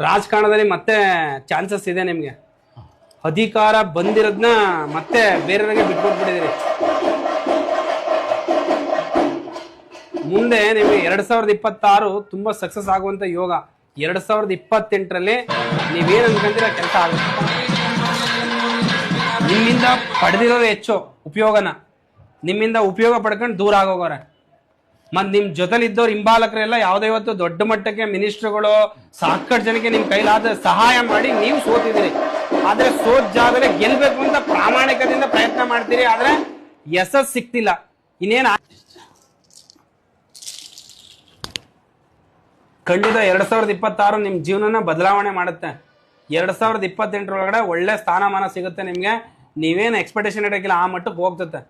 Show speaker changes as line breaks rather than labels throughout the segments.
ರಾಜಕಾರಣದಲ್ಲಿ ಮತ್ತೆ ಚಾನ್ಸಸ್ ಇದೆ ನಿಮ್ಗೆ. ಅಧಿಕಾರ ಬಂದಿರೋದನ್ನ ಮತ್ತೆ ಬೇರೆಯವರಿಗೆ ಬಿಟ್ಕೊಟ್ಬಿಟ್ಟಿದ್ದೀರಿ. ಮುಂದೆ ನಿಮಗೆ 2026 ತುಂಬಾ ಸಕ್ಸಸ್ ಆಗುವಂತ ಯೋಗ. 2028ರಲ್ಲಿ ನೀವೇನ್ ಅನ್ಕೊಂತೀರ ಕೆಲಸ ಆಗುತ್ತೆ. ನಿಮ್ಮಿಂದ ಪಡೆದಿರೋರು ಹೆಚ್ಚು ಉಪಯೋಗನ, ನಿಮ್ಮಿಂದ ಉಪಯೋಗ ಪಡ್ಕೊಂಡು ದೂರ ಆಗೋಗೋರೆ. ಮತ್ ನಿಮ್ ಜೊತೆಲಿದ್ದವ್ರು ಹಿಂಬಾಲಕರೆಲ್ಲ ಯಾವ್ದೇ ಇವತ್ತು ದೊಡ್ಡ ಮಟ್ಟಕ್ಕೆ ಮಿನಿಸ್ಟರ್ಗಳು ಸಾಕಷ್ಟು ಜನಕ್ಕೆ ನಿಮ್ ಕೈಲಾದ ಸಹಾಯ ಮಾಡಿ ನೀವು ಸೋತಿದ್ದೀರಿ. ಆದ್ರೆ ಸೋತ್ ಜಾಗದಲ್ಲಿ ಗೆಲ್ಬೇಕು ಅಂತ ಪ್ರಾಮಾಣಿಕದಿಂದ ಪ್ರಯತ್ನ ಮಾಡ್ತೀರಿ, ಆದ್ರೆ ಯಶಸ್ ಸಿಕ್ತಿಲ್ಲ. ಇನ್ನೇನ್ ಖಂಡಿತ 2026 ನಿಮ್ ಜೀವನನ ಬದಲಾವಣೆ ಮಾಡುತ್ತೆ. 2028 ಒಳ್ಳೆ ಸ್ಥಾನಮಾನ ಸಿಗುತ್ತೆ ನಿಮ್ಗೆ. ನೀವೇನು ಎಕ್ಸ್ಪೆಕ್ಟೇಷನ್ ಇಡಕ್ಕಿಲ್ಲ, ಆ ಮಟ್ಟಕ್ಕೆ ಹೋಗ್ತತೆ.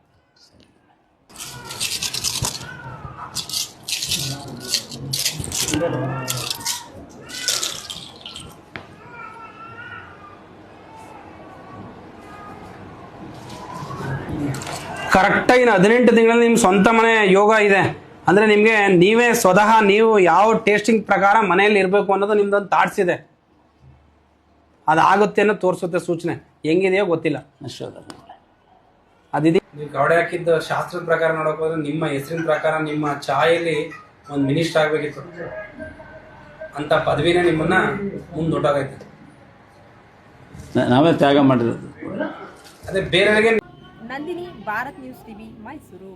ಕರೆಕ್ಟಾಗಿ 18 ತಿಂಗಳಲ್ಲಿ ನಿಮ್ ಸ್ವಂತ ಮನೆ ಯೋಗ ಇದೆ. ಅಂದ್ರೆ ನಿಮ್ಗೆ ನೀವೇ ಸ್ವತಃ ನೀವು ಯಾವ ಟೇಸ್ಟಿಂಗ್ ಪ್ರಕಾರ ಮನೆಯಲ್ಲಿ ಇರಬೇಕು ಅನ್ನೋದು ನಿಮ್ದೊಂದು ಥಾಟ್ಸ್ ಇದೆ. ಅದಾಗುತ್ತೆ ಅನ್ನೋ ತೋರಿಸುತ್ತೆ ಸೂಚನೆ. ಹೆಂಗಿದೆಯೋ ಗೊತ್ತಿಲ್ಲ. ಅದಿದೆ. ನೀವು ಕವಡೆ ಹಾಕಿದ್ದ ಶಾಸ್ತ್ರದ ಪ್ರಕಾರ ನೋಡಕ್ ಹೋದ್ರೆ ನಿಮ್ಮ ಹೆಸರಿನ ಪ್ರಕಾರ ನಿಮ್ಮ ಚಾಯಲ್ಲಿ ಒಂದು ಮಿನಿಸ್ಟರ್ ಆಗ್ಬೇಕಿತ್ತು ಅಂತ ಪದವಿನೇ ನಿಮ್ಮನ್ನ ಮುಂದೊಟ್ಟಾಗೈತೆ.
ನಾವೇ ತ್ಯಾಗ ಮಾಡಿರೋದು.
ಅದೇ ಬೇರೆಯವರಿಗೆ.
Nandini, Bharat news TV, Mysuru.